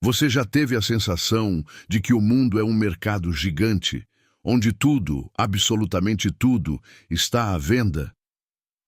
Você já teve a sensação de que o mundo é um mercado gigante, onde tudo, absolutamente tudo, está à venda?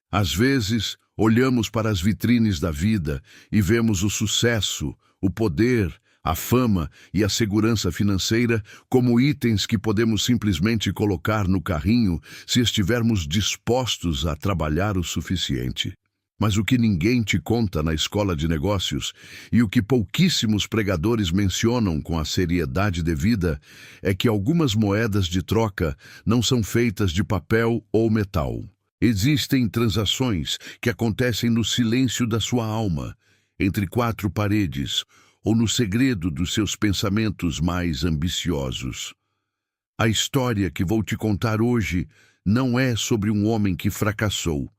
Às vezes, olhamos para as vitrines da vida e vemos o sucesso, o poder, a fama e a segurança financeira como itens que podemos simplesmente colocar no carrinho se estivermos dispostos a trabalhar o suficiente. Mas o que ninguém te conta na escola de negócios e o que pouquíssimos pregadores mencionam com a seriedade devida é que algumas moedas de troca não são feitas de papel ou metal. Existem transações que acontecem no silêncio da sua alma, entre quatro paredes, ou no segredo dos seus pensamentos mais ambiciosos. A história que vou te contar hoje não é sobre um homem que fracassou.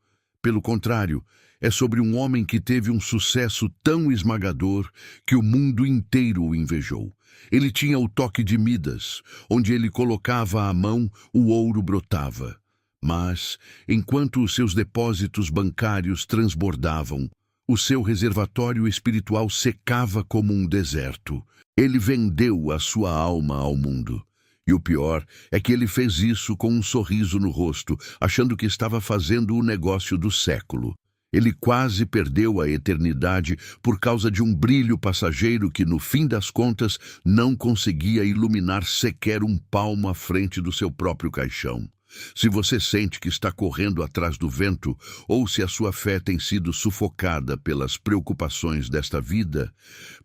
Pelo contrário, é sobre um homem que teve um sucesso tão esmagador que o mundo inteiro o invejou. Ele tinha o toque de Midas, onde ele colocava a mão, o ouro brotava. Mas, enquanto os seus depósitos bancários transbordavam, o seu reservatório espiritual secava como um deserto. Ele vendeu a sua alma ao mundo. E o pior é que ele fez isso com um sorriso no rosto, achando que estava fazendo o negócio do século. Ele quase perdeu a eternidade por causa de um brilho passageiro que, no fim das contas, não conseguia iluminar sequer um palmo à frente do seu próprio caixão. Se você sente que está correndo atrás do vento, ou se a sua fé tem sido sufocada pelas preocupações desta vida,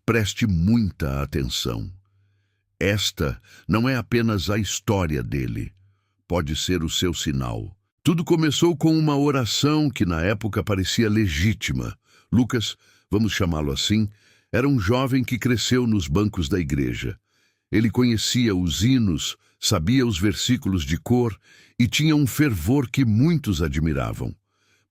preste muita atenção. Esta não é apenas a história dele. Pode ser o seu sinal. Tudo começou com uma oração que na época parecia legítima. Lucas, vamos chamá-lo assim, era um jovem que cresceu nos bancos da igreja. Ele conhecia os hinos, sabia os versículos de cor e tinha um fervor que muitos admiravam.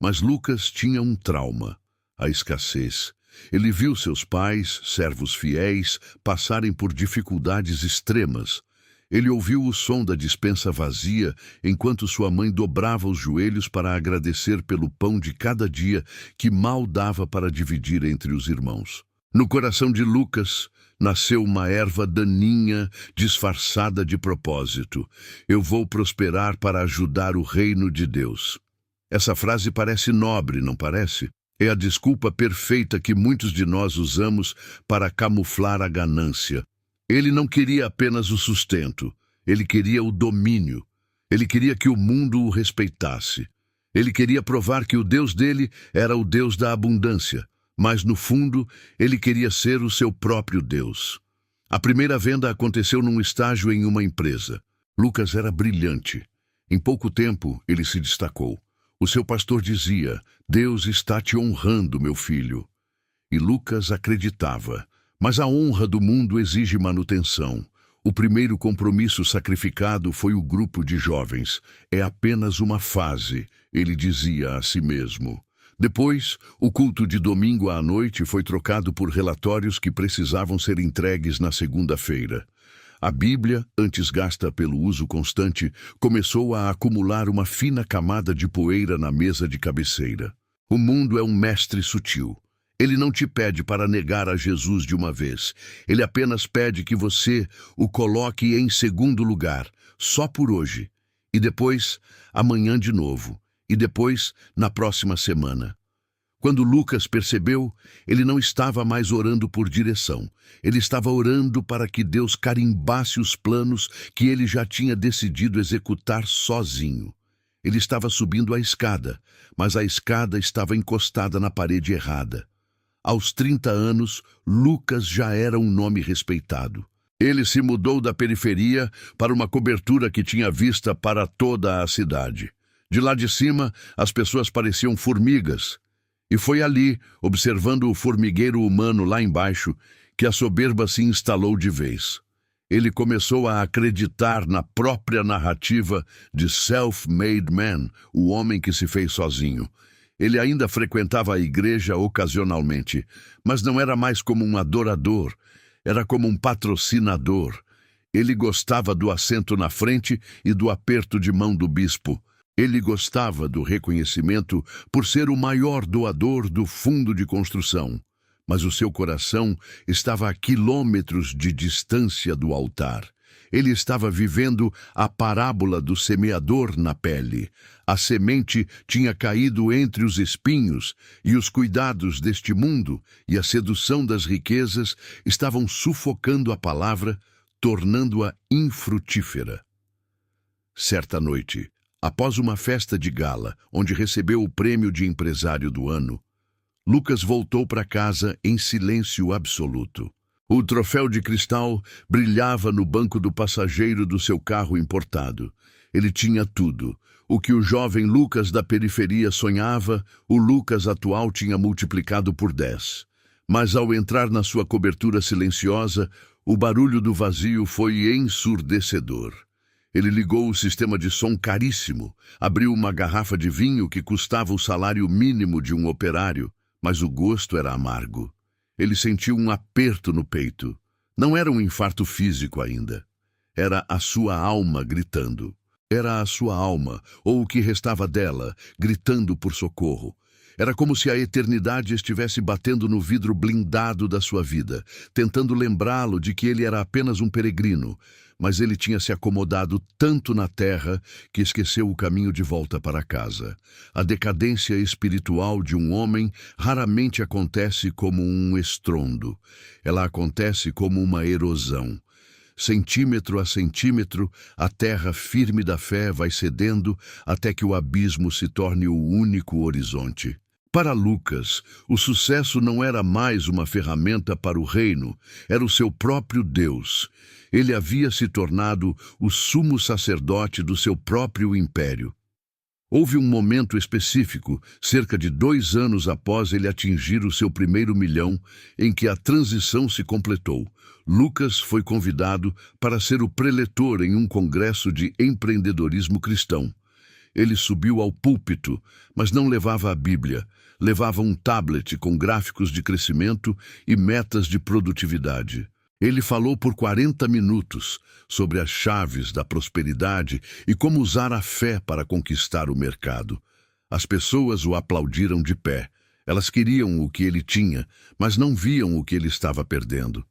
Mas Lucas tinha um trauma, a escassez. Ele viu seus pais, servos fiéis, passarem por dificuldades extremas. Ele ouviu o som da despensa vazia enquanto sua mãe dobrava os joelhos para agradecer pelo pão de cada dia que mal dava para dividir entre os irmãos. No coração de Lucas nasceu uma erva daninha disfarçada de propósito. Eu vou prosperar para ajudar o reino de Deus. Essa frase parece nobre, não parece? É a desculpa perfeita que muitos de nós usamos para camuflar a ganância. Ele não queria apenas o sustento, ele queria o domínio. Ele queria que o mundo o respeitasse. Ele queria provar que o Deus dele era o Deus da abundância, mas no fundo ele queria ser o seu próprio Deus. A primeira venda aconteceu num estágio em uma empresa. Lucas era brilhante. Em pouco tempo ele se destacou. O seu pastor dizia: "Deus está te honrando, meu filho." E Lucas acreditava. Mas a honra do mundo exige manutenção. O primeiro compromisso sacrificado foi o grupo de jovens. É apenas uma fase, ele dizia a si mesmo. Depois, o culto de domingo à noite foi trocado por relatórios que precisavam ser entregues na segunda-feira. A Bíblia, antes gasta pelo uso constante, começou a acumular uma fina camada de poeira na mesa de cabeceira. O mundo é um mestre sutil. Ele não te pede para negar a Jesus de uma vez. Ele apenas pede que você o coloque em segundo lugar, só por hoje. E depois, amanhã de novo. E depois, na próxima semana. Quando Lucas percebeu, ele não estava mais orando por direção. Ele estava orando para que Deus carimbasse os planos que ele já tinha decidido executar sozinho. Ele estava subindo a escada, mas a escada estava encostada na parede errada. Aos 30 anos, Lucas já era um nome respeitado. Ele se mudou da periferia para uma cobertura que tinha vista para toda a cidade. De lá de cima, as pessoas pareciam formigas. E foi ali, observando o formigueiro humano lá embaixo, que a soberba se instalou de vez. Ele começou a acreditar na própria narrativa de Self-Made Man, o homem que se fez sozinho. Ele ainda frequentava a igreja ocasionalmente, mas não era mais como um adorador, era como um patrocinador. Ele gostava do assento na frente e do aperto de mão do bispo. Ele gostava do reconhecimento por ser o maior doador do fundo de construção. mas o seu coração estava a quilômetros de distância do altar. Ele estava vivendo a parábola do semeador na pele. A semente tinha caído entre os espinhos, e os cuidados deste mundo e a sedução das riquezas estavam sufocando a palavra, tornando-a infrutífera. Certa noite, após uma festa de gala, onde recebeu o prêmio de empresário do ano, Lucas voltou para casa em silêncio absoluto. O troféu de cristal brilhava no banco do passageiro do seu carro importado. Ele tinha tudo. O que o jovem Lucas da periferia sonhava, o Lucas atual tinha multiplicado por 10. Mas ao entrar na sua cobertura silenciosa, o barulho do vazio foi ensurdecedor. Ele ligou o sistema de som caríssimo, abriu uma garrafa de vinho que custava o salário mínimo de um operário, mas o gosto era amargo. Ele sentiu um aperto no peito. Não era um infarto físico ainda. Era a sua alma gritando. Era a sua alma, ou o que restava dela, gritando por socorro. Era como se a eternidade estivesse batendo no vidro blindado da sua vida, tentando lembrá-lo de que ele era apenas um peregrino, mas ele tinha se acomodado tanto na terra que esqueceu o caminho de volta para casa. A decadência espiritual de um homem raramente acontece como um estrondo. Ela acontece como uma erosão. Centímetro a centímetro, a terra firme da fé vai cedendo até que o abismo se torne o único horizonte. Para Lucas, o sucesso não era mais uma ferramenta para o reino, era o seu próprio Deus. Ele havia se tornado o sumo sacerdote do seu próprio império. Houve um momento específico, cerca de 2 anos após ele atingir o seu primeiro milhão, em que a transição se completou. Lucas foi convidado para ser o preletor em um congresso de empreendedorismo cristão. Ele subiu ao púlpito, mas não levava a Bíblia. Levava um tablet com gráficos de crescimento e metas de produtividade. Ele falou por 40 minutos sobre as chaves da prosperidade e como usar a fé para conquistar o mercado. As pessoas o aplaudiram de pé. Elas queriam o que ele tinha, mas não viam o que ele estava perdendo.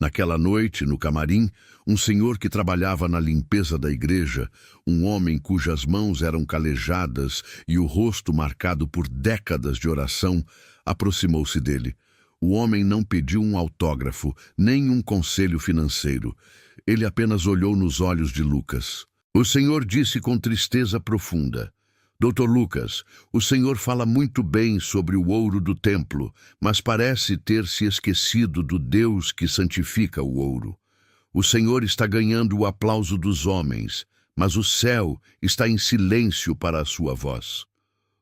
Naquela noite, no camarim, um senhor que trabalhava na limpeza da igreja, um homem cujas mãos eram calejadas e o rosto marcado por décadas de oração, aproximou-se dele. O homem não pediu um autógrafo, nem um conselho financeiro. Ele apenas olhou nos olhos de Lucas. O Senhor disse com tristeza profunda: Dr. Lucas, o senhor fala muito bem sobre o ouro do templo, mas parece ter se esquecido do Deus que santifica o ouro. O senhor está ganhando o aplauso dos homens, mas o céu está em silêncio para a sua voz.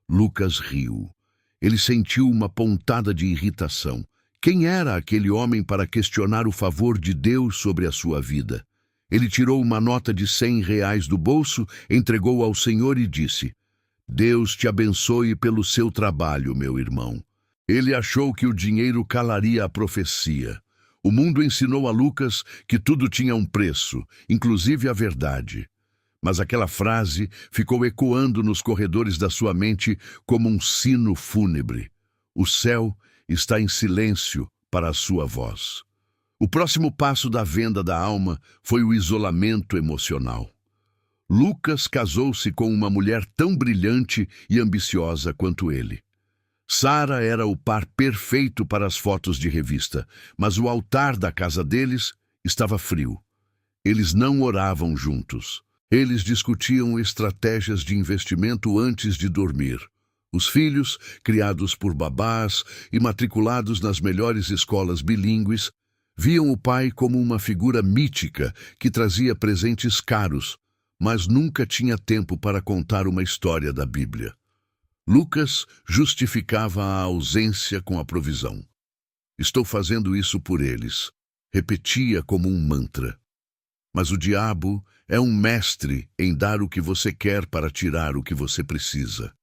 Lucas riu. Ele sentiu uma pontada de irritação. Quem era aquele homem para questionar o favor de Deus sobre a sua vida? Ele tirou uma nota de R$ 100 do bolso, entregou ao Senhor e disse: Deus te abençoe pelo seu trabalho, meu irmão. Ele achou que o dinheiro calaria a profecia. O mundo ensinou a Lucas que tudo tinha um preço, inclusive a verdade. Mas aquela frase ficou ecoando nos corredores da sua mente como um sino fúnebre. O céu está em silêncio para a sua voz. O próximo passo da venda da alma foi o isolamento emocional. Lucas casou-se com uma mulher tão brilhante e ambiciosa quanto ele. Sara era o par perfeito para as fotos de revista, mas o altar da casa deles estava frio. Eles não oravam juntos. Eles discutiam estratégias de investimento antes de dormir. Os filhos, criados por babás e matriculados nas melhores escolas bilíngues, viam o pai como uma figura mítica que trazia presentes caros, mas nunca tinha tempo para contar uma história da Bíblia. Lucas justificava a ausência com a provisão. Estou fazendo isso por eles, repetia como um mantra. Mas o diabo é um mestre em dar o que você quer para tirar o que você precisa.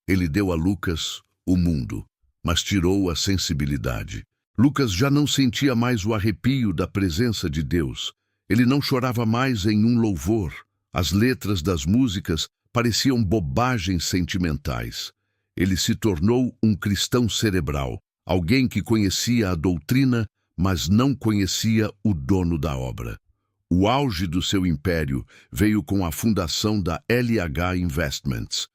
Ele deu a Lucas o mundo, mas tirou a sensibilidade. Lucas já não sentia mais o arrepio da presença de Deus. Ele não chorava mais em um louvor. As letras das músicas pareciam bobagens sentimentais. Ele se tornou um cristão cerebral. alguém que conhecia a doutrina, mas não conhecia o dono da obra. O auge do seu império veio com a fundação da LH Investments.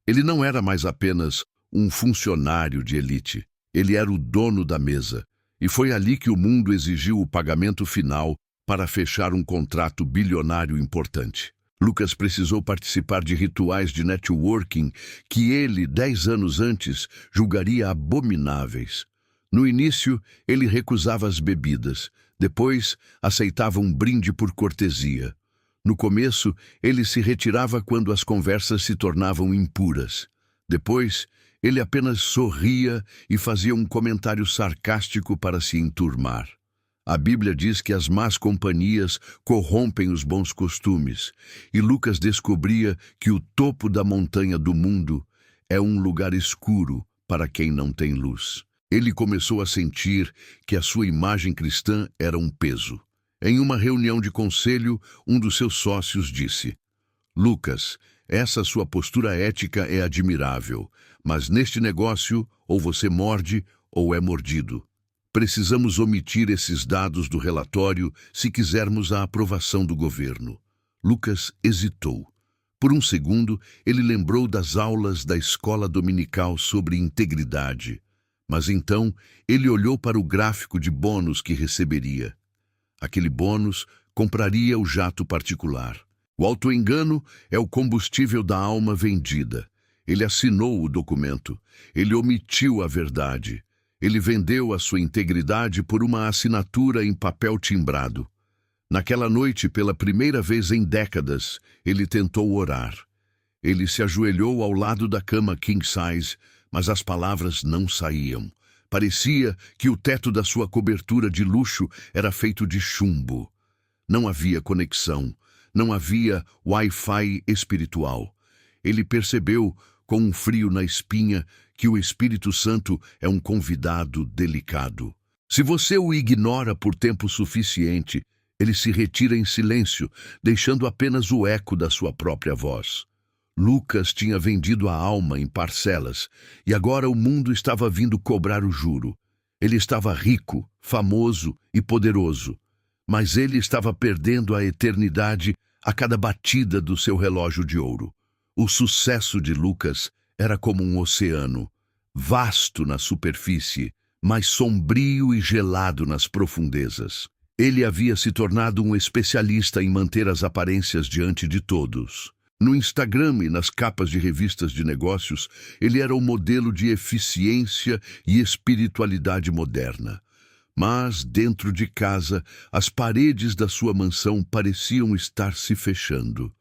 Ele não era mais apenas um funcionário de elite, ele era o dono da mesa, e foi ali que o mundo exigiu o pagamento final para fechar um contrato bilionário importante. Lucas precisou participar de rituais de networking que ele, 10 anos antes, julgaria abomináveis. No início, ele recusava as bebidas. Depois, aceitava um brinde por cortesia. No começo, ele se retirava quando as conversas se tornavam impuras. Depois, ele apenas sorria e fazia um comentário sarcástico para se enturmar. A Bíblia diz que as más companhias corrompem os bons costumes, e Lucas descobria que o topo da montanha do mundo é um lugar escuro para quem não tem luz. Ele começou a sentir que a sua imagem cristã era um peso. Em uma reunião de conselho, um dos seus sócios disse: Lucas, essa sua postura ética é admirável, mas neste negócio ou você morde ou é mordido. Precisamos omitir esses dados do relatório se quisermos a aprovação do governo. Lucas hesitou. Por um segundo, ele lembrou das aulas da escola dominical sobre integridade. Mas então, ele olhou para o gráfico de bônus que receberia. Aquele bônus compraria o jato particular. O autoengano é o combustível da alma vendida. Ele assinou o documento. Ele omitiu a verdade. Ele vendeu a sua integridade por uma assinatura em papel timbrado. Naquela noite, pela primeira vez em décadas, ele tentou orar. Ele se ajoelhou ao lado da cama king size, mas as palavras não saíam. Parecia que o teto da sua cobertura de luxo era feito de chumbo. Não havia conexão, não havia Wi-Fi espiritual. Ele percebeu, com um frio na espinha, que o Espírito Santo é um convidado delicado. Se você o ignora por tempo suficiente, ele se retira em silêncio, deixando apenas o eco da sua própria voz. Lucas tinha vendido a alma em parcelas, e agora o mundo estava vindo cobrar o juro. Ele estava rico, famoso e poderoso, mas ele estava perdendo a eternidade a cada batida do seu relógio de ouro. O sucesso de Lucas era como um oceano, vasto na superfície, mas sombrio e gelado nas profundezas. Ele havia se tornado um especialista em manter as aparências diante de todos. No Instagram e nas capas de revistas de negócios, ele era o modelo de eficiência e espiritualidade moderna. Mas, dentro de casa, as paredes da sua mansão pareciam estar se fechando.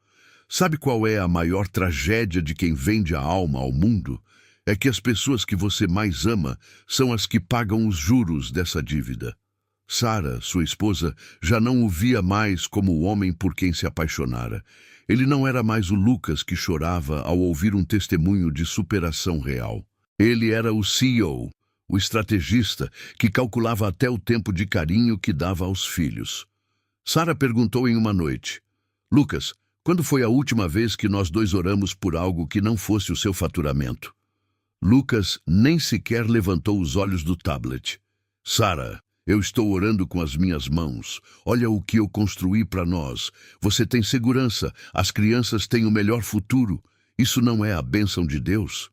Sabe qual é a maior tragédia de quem vende a alma ao mundo? É que as pessoas que você mais ama são as que pagam os juros dessa dívida. Sara, sua esposa, já não o via mais como o homem por quem se apaixonara. Ele não era mais o Lucas que chorava ao ouvir um testemunho de superação real. Ele era o CEO, o estrategista que calculava até o tempo de carinho que dava aos filhos. Sara perguntou em uma noite: Lucas, quando foi a última vez que nós dois oramos por algo que não fosse o seu faturamento? Lucas nem sequer levantou os olhos do tablet. Sara, eu estou orando com as minhas mãos. Olha o que eu construí para nós. Você tem segurança. As crianças têm o melhor futuro. Isso não é a bênção de Deus?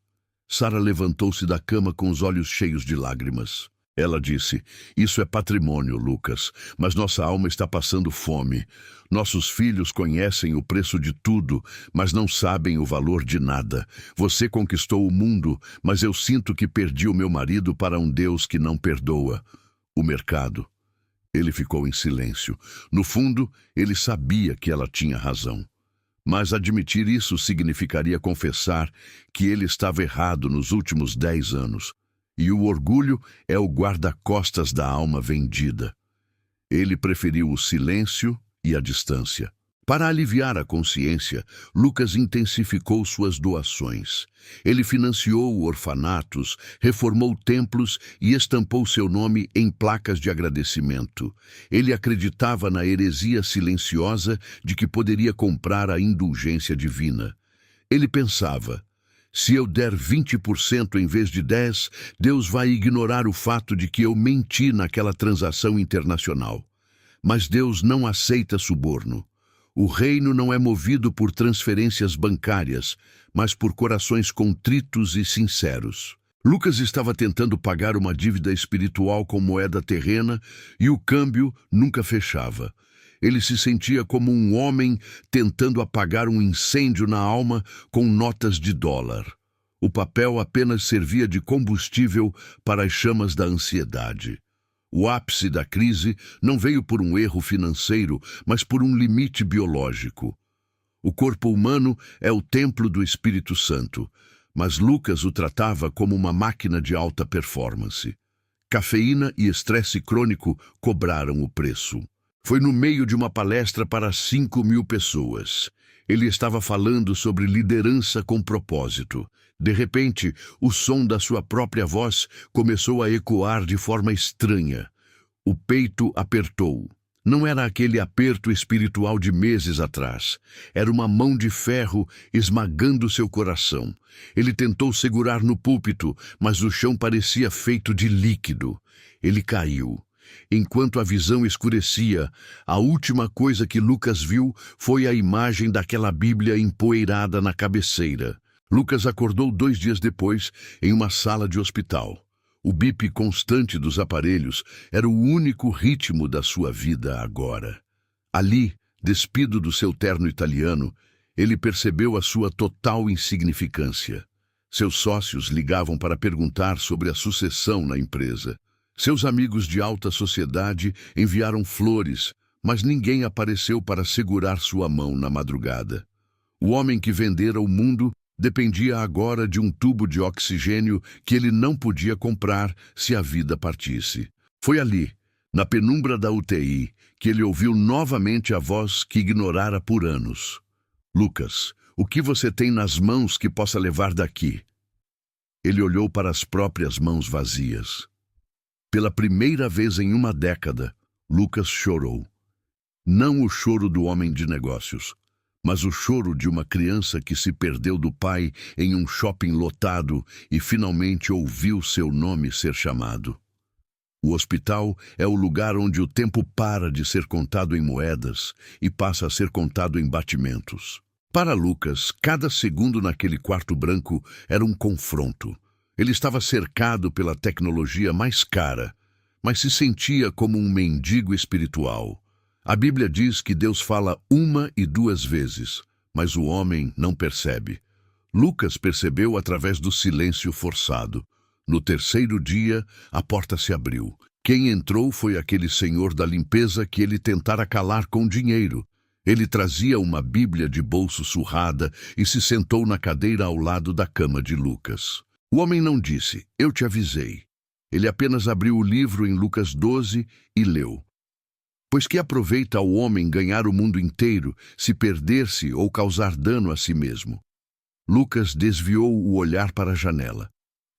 Sara levantou-se da cama com os olhos cheios de lágrimas. Ela disse: isso é patrimônio, Lucas, mas nossa alma está passando fome. Nossos filhos conhecem o preço de tudo, mas não sabem o valor de nada. Você conquistou o mundo, mas eu sinto que perdi o meu marido para um Deus que não perdoa. O mercado. Ele ficou em silêncio. No fundo, ele sabia que ela tinha razão. Mas admitir isso significaria confessar que ele estava errado nos últimos 10 anos. E o orgulho é o guarda-costas da alma vendida. Ele preferiu o silêncio e a distância. Para aliviar a consciência, Lucas intensificou suas doações. Ele financiou orfanatos, reformou templos e estampou seu nome em placas de agradecimento. Ele acreditava na heresia silenciosa de que poderia comprar a indulgência divina. Ele pensava: Se eu der 20% em vez de 10%, Deus vai ignorar o fato de que eu menti naquela transação internacional. Mas Deus não aceita suborno. O reino não é movido por transferências bancárias, mas por corações contritos e sinceros. Lucas estava tentando pagar uma dívida espiritual com moeda terrena e o câmbio nunca fechava. Ele se sentia como um homem tentando apagar um incêndio na alma com notas de dólar. O papel apenas servia de combustível para as chamas da ansiedade. O ápice da crise não veio por um erro financeiro, mas por um limite biológico. O corpo humano é o templo do Espírito Santo, mas Lucas o tratava como uma máquina de alta performance. Cafeína e estresse crônico cobraram o preço. Foi no meio de uma palestra para 5.000 pessoas. Ele estava falando sobre liderança com propósito. De repente, o som da sua própria voz começou a ecoar de forma estranha. O peito apertou. Não era aquele aperto espiritual de meses atrás. Era uma mão de ferro esmagando seu coração. Ele tentou segurar no púlpito, mas o chão parecia feito de líquido. Ele caiu. Enquanto a visão escurecia, a última coisa que Lucas viu foi a imagem daquela Bíblia empoeirada na cabeceira. Lucas acordou 2 dias depois em uma sala de hospital. O bip constante dos aparelhos era o único ritmo da sua vida agora. Ali, despido do seu terno italiano, ele percebeu a sua total insignificância. Seus sócios ligavam para perguntar sobre a sucessão na empresa. Seus amigos de alta sociedade enviaram flores, mas ninguém apareceu para segurar sua mão na madrugada. O homem que vendera o mundo dependia agora de um tubo de oxigênio que ele não podia comprar se a vida partisse. Foi ali, na penumbra da UTI, que ele ouviu novamente a voz que ignorara por anos. Lucas, o que você tem nas mãos que possa levar daqui? Ele olhou para as próprias mãos vazias. Pela primeira vez em uma década, Lucas chorou. Não o choro do homem de negócios, mas o choro de uma criança que se perdeu do pai em um shopping lotado e finalmente ouviu seu nome ser chamado. O hospital é o lugar onde o tempo para de ser contado em moedas e passa a ser contado em batimentos. Para Lucas, cada segundo naquele quarto branco era um confronto. Ele estava cercado pela tecnologia mais cara, mas se sentia como um mendigo espiritual. A Bíblia diz que Deus fala 1 e 2 vezes, mas o homem não percebe. Lucas percebeu através do silêncio forçado. No 3º dia, a porta se abriu. Quem entrou foi aquele senhor da limpeza que ele tentara calar com dinheiro. Ele trazia uma Bíblia de bolso surrada e se sentou na cadeira ao lado da cama de Lucas. O homem não disse, eu te avisei. Ele apenas abriu o livro em Lucas 12 e leu. Pois que aproveita ao homem ganhar o mundo inteiro, se perder-se ou causar dano a si mesmo? Lucas desviou o olhar para a janela.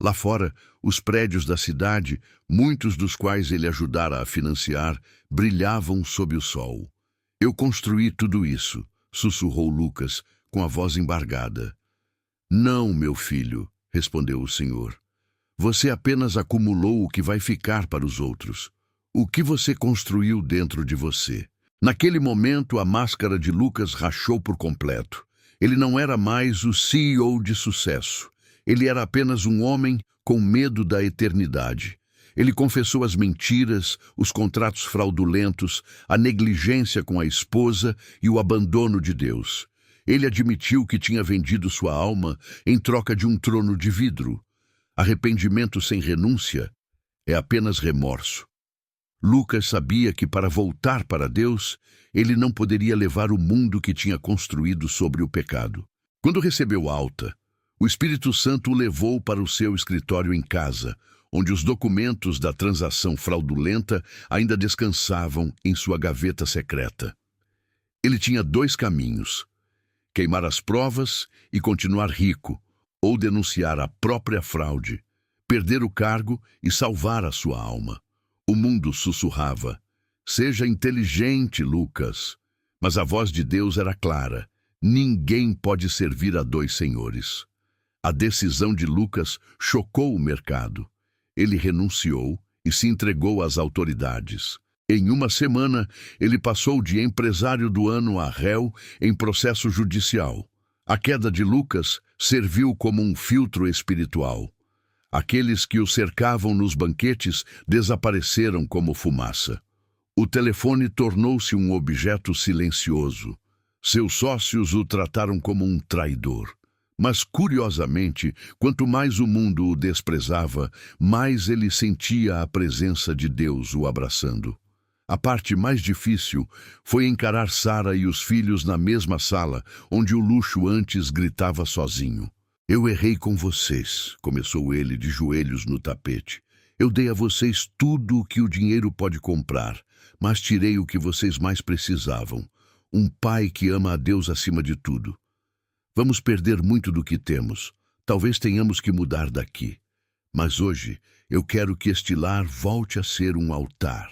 Lá fora, os prédios da cidade, muitos dos quais ele ajudara a financiar, brilhavam sob o sol. Eu construí tudo isso, sussurrou Lucas, com a voz embargada. Não, meu filho, respondeu o Senhor. Você apenas acumulou o que vai ficar para os outros. O que você construiu dentro de você? Naquele momento, a máscara de Lucas rachou por completo. Ele não era mais o CEO de sucesso. Ele era apenas um homem com medo da eternidade. Ele confessou as mentiras, os contratos fraudulentos, a negligência com a esposa e o abandono de Deus. Ele admitiu que tinha vendido sua alma em troca de um trono de vidro. Arrependimento sem renúncia é apenas remorso. Lucas sabia que para voltar para Deus, ele não poderia levar o mundo que tinha construído sobre o pecado. Quando recebeu alta, o Espírito Santo o levou para o seu escritório em casa, onde os documentos da transação fraudulenta ainda descansavam em sua gaveta secreta. Ele tinha 2 caminhos: queimar as provas e continuar rico, ou denunciar a própria fraude, perder o cargo e salvar a sua alma. O mundo sussurrava, seja inteligente, Lucas. Mas a voz de Deus era clara, ninguém pode servir a 2 senhores. A decisão de Lucas chocou o mercado. Ele renunciou e se entregou às autoridades. Em uma semana, ele passou de empresário do ano a réu em processo judicial. A queda de Lucas serviu como um filtro espiritual. Aqueles que o cercavam nos banquetes desapareceram como fumaça. O telefone tornou-se um objeto silencioso. Seus sócios o trataram como um traidor. Mas, curiosamente, quanto mais o mundo o desprezava, mais ele sentia a presença de Deus o abraçando. A parte mais difícil foi encarar Sara e os filhos na mesma sala, onde o luxo antes gritava sozinho. Eu errei com vocês, começou ele de joelhos no tapete. Eu dei a vocês tudo o que o dinheiro pode comprar, mas tirei o que vocês mais precisavam. Um pai que ama a Deus acima de tudo. Vamos perder muito do que temos. Talvez tenhamos que mudar daqui. Mas hoje eu quero que este lar volte a ser um altar.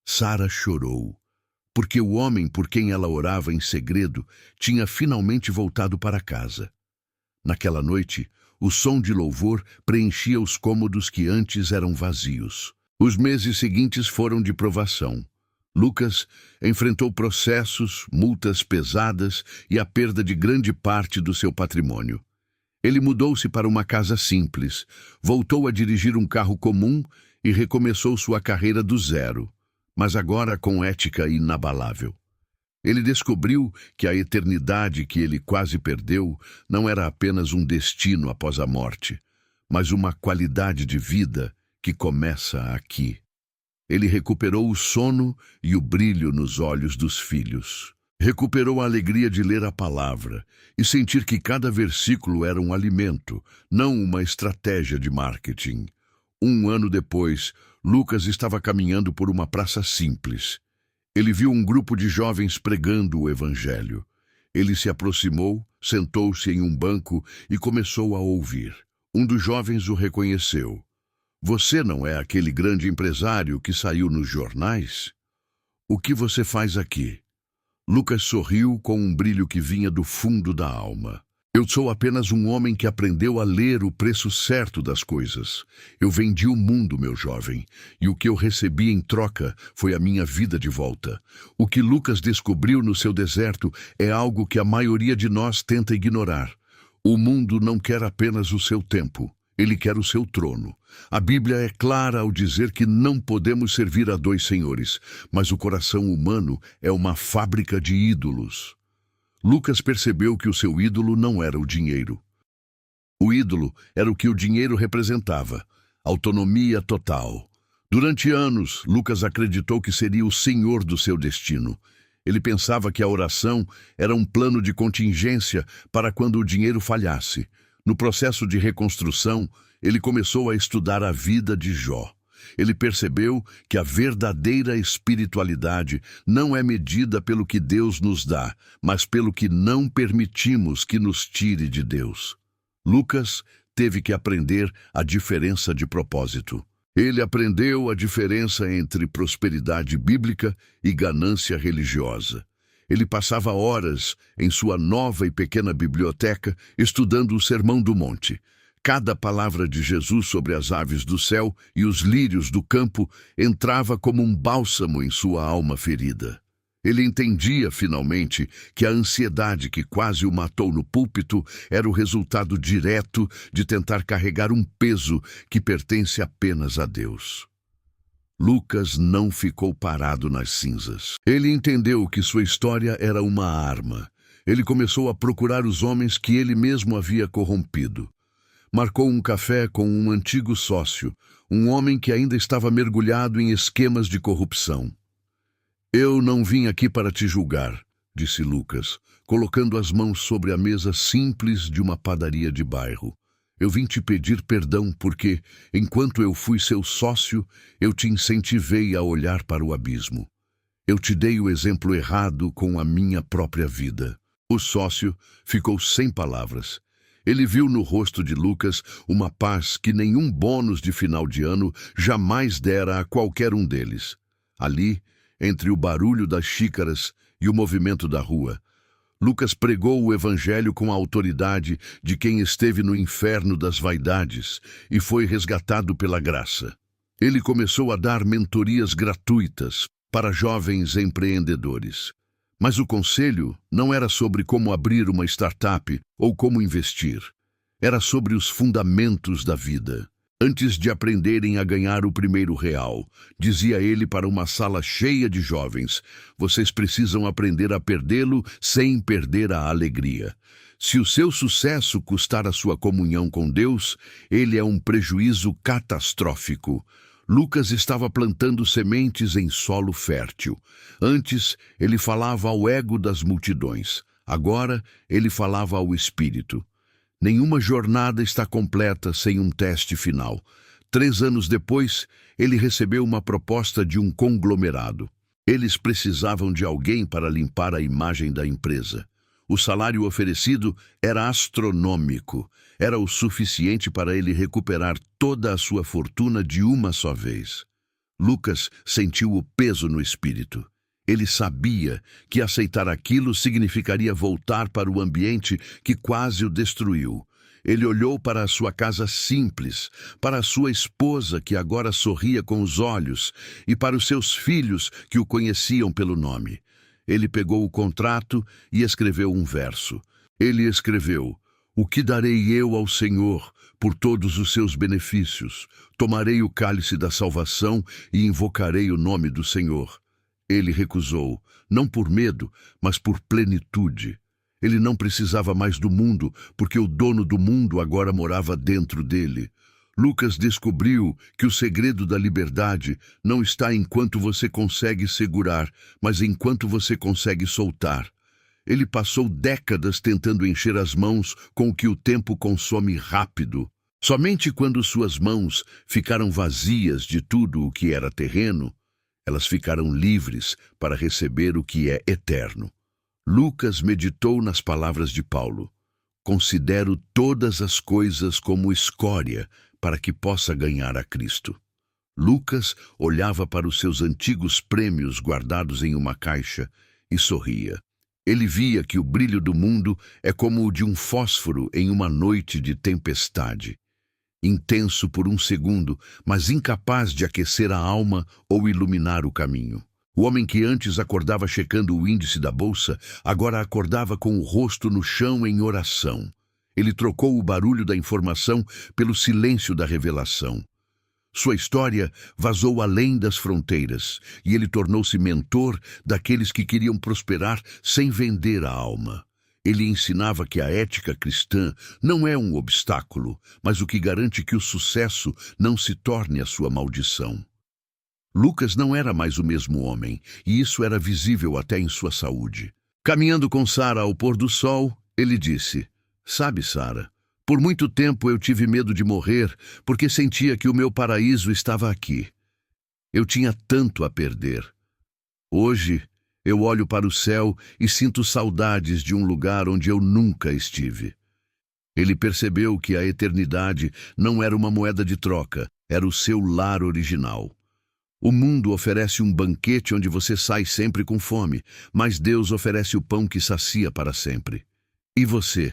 Sara chorou, porque o homem por quem ela orava em segredo tinha finalmente voltado para casa. Naquela noite, o som de louvor preenchia os cômodos que antes eram vazios. Os meses seguintes foram de provação. Lucas enfrentou processos, multas pesadas e a perda de grande parte do seu patrimônio. Ele mudou-se para uma casa simples, voltou a dirigir um carro comum e recomeçou sua carreira do zero, mas agora com ética inabalável. Ele descobriu que a eternidade que ele quase perdeu não era apenas um destino após a morte, mas uma qualidade de vida que começa aqui. Ele recuperou o sono e o brilho nos olhos dos filhos. Recuperou a alegria de ler a palavra e sentir que cada versículo era um alimento, não uma estratégia de marketing. Um ano depois, Lucas estava caminhando por uma praça simples. Ele viu um grupo de jovens pregando o evangelho. Ele se aproximou, sentou-se em um banco e começou a ouvir. Um dos jovens o reconheceu. Você não é aquele grande empresário que saiu nos jornais? O que você faz aqui? Lucas sorriu com um brilho que vinha do fundo da alma. Eu sou apenas um homem que aprendeu a ler o preço certo das coisas. Eu vendi o mundo, meu jovem, e o que eu recebi em troca foi a minha vida de volta. O que Lucas descobriu no seu deserto é algo que a maioria de nós tenta ignorar. O mundo não quer apenas o seu tempo. Ele quer o seu trono. A Bíblia é clara ao dizer que não podemos servir a dois senhores, mas o coração humano é uma fábrica de ídolos. Lucas percebeu que o seu ídolo não era o dinheiro. O ídolo era o que o dinheiro representava, autonomia total. Durante anos, Lucas acreditou que seria o senhor do seu destino. Ele pensava que a oração era um plano de contingência para quando o dinheiro falhasse. No processo de reconstrução, ele começou a estudar a vida de Jó. Ele percebeu que a verdadeira espiritualidade não é medida pelo que Deus nos dá, mas pelo que não permitimos que nos tire de Deus. Lucas teve que aprender a diferença de propósito. Ele aprendeu a diferença entre prosperidade bíblica e ganância religiosa. Ele passava horas em sua nova e pequena biblioteca estudando o Sermão do Monte. Cada palavra de Jesus sobre as aves do céu e os lírios do campo entrava como um bálsamo em sua alma ferida. Ele entendia, finalmente, que a ansiedade que quase o matou no púlpito era o resultado direto de tentar carregar um peso que pertence apenas a Deus. Lucas não ficou parado nas cinzas. Ele entendeu que sua história era uma arma. Ele começou a procurar os homens que ele mesmo havia corrompido. Marcou um café com um antigo sócio, um homem que ainda estava mergulhado em esquemas de corrupção. Eu não vim aqui para te julgar, disse Lucas, colocando as mãos sobre a mesa simples de uma padaria de bairro. Eu vim te pedir perdão porque, enquanto eu fui seu sócio, eu te incentivei a olhar para o abismo. Eu te dei o exemplo errado com a minha própria vida. O sócio ficou sem palavras. Ele viu no rosto de Lucas uma paz que nenhum bônus de final de ano jamais dera a qualquer um deles. Ali, entre o barulho das xícaras e o movimento da rua, Lucas pregou o evangelho com a autoridade de quem esteve no inferno das vaidades e foi resgatado pela graça. Ele começou a dar mentorias gratuitas para jovens empreendedores. Mas o conselho não era sobre como abrir uma startup ou como investir. Era sobre os fundamentos da vida. Antes de aprenderem a ganhar o primeiro real, dizia ele para uma sala cheia de jovens, vocês precisam aprender a perdê-lo sem perder a alegria. Se o seu sucesso custar a sua comunhão com Deus, ele é um prejuízo catastrófico. Lucas estava plantando sementes em solo fértil. Antes, ele falava ao ego das multidões. Agora, ele falava ao espírito. Nenhuma jornada está completa sem um teste final. 3 anos depois, ele recebeu uma proposta de um conglomerado. Eles precisavam de alguém para limpar a imagem da empresa. O salário oferecido era astronômico. Era o suficiente para ele recuperar toda a sua fortuna de uma só vez. Lucas sentiu o peso no espírito. Ele sabia que aceitar aquilo significaria voltar para o ambiente que quase o destruiu. Ele olhou para a sua casa simples, para a sua esposa que agora sorria com os olhos e para os seus filhos que o conheciam pelo nome. Ele pegou o contrato e escreveu um verso. Ele escreveu: "O que darei eu ao Senhor por todos os seus benefícios? Tomarei o cálice da salvação e invocarei o nome do Senhor." Ele recusou, não por medo, mas por plenitude. Ele não precisava mais do mundo, porque o dono do mundo agora morava dentro dele. Lucas descobriu que o segredo da liberdade não está enquanto você consegue segurar, mas enquanto você consegue soltar. Ele passou décadas tentando encher as mãos com o que o tempo consome rápido. Somente quando suas mãos ficaram vazias de tudo o que era terreno, elas ficaram livres para receber o que é eterno. Lucas meditou nas palavras de Paulo. Considero todas as coisas como escória para que possa ganhar a Cristo. Lucas olhava para os seus antigos prêmios guardados em uma caixa e sorria. Ele via que o brilho do mundo é como o de um fósforo em uma noite de tempestade. Intenso por um segundo, mas incapaz de aquecer a alma ou iluminar o caminho. O homem que antes acordava checando o índice da bolsa, agora acordava com o rosto no chão em oração. Ele trocou o barulho da informação pelo silêncio da revelação. Sua história vazou além das fronteiras, e ele tornou-se mentor daqueles que queriam prosperar sem vender a alma. Ele ensinava que a ética cristã não é um obstáculo, mas o que garante que o sucesso não se torne a sua maldição. Lucas não era mais o mesmo homem, e isso era visível até em sua saúde. Caminhando com Sara ao pôr do sol, ele disse: "Sabe, Sara, por muito tempo eu tive medo de morrer porque sentia que o meu paraíso estava aqui. Eu tinha tanto a perder. Hoje, eu olho para o céu e sinto saudades de um lugar onde eu nunca estive." Ele percebeu que a eternidade não era uma moeda de troca, era o seu lar original. O mundo oferece um banquete onde você sai sempre com fome, mas Deus oferece o pão que sacia para sempre. E você?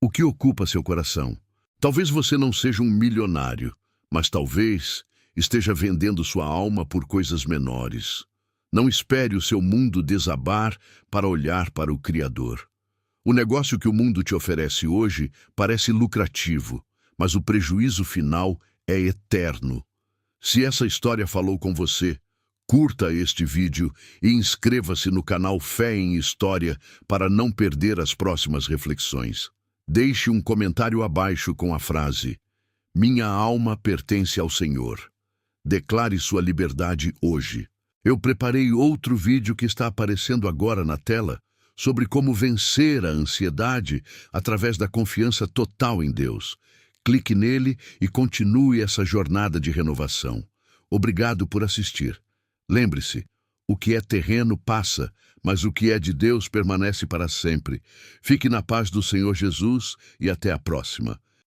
O que ocupa seu coração? Talvez você não seja um milionário, mas talvez esteja vendendo sua alma por coisas menores. Não espere o seu mundo desabar para olhar para o Criador. O negócio que o mundo te oferece hoje parece lucrativo, mas o prejuízo final é eterno. Se essa história falou com você, curta este vídeo e inscreva-se no canal Fé em História para não perder as próximas reflexões. Deixe um comentário abaixo com a frase: "Minha alma pertence ao Senhor." Declare sua liberdade hoje. Eu preparei outro vídeo que está aparecendo agora na tela sobre como vencer a ansiedade através da confiança total em Deus. Clique nele e continue essa jornada de renovação. Obrigado por assistir. Lembre-se, o que é terreno passa, mas o que é de Deus permanece para sempre. Fique na paz do Senhor Jesus e até a próxima.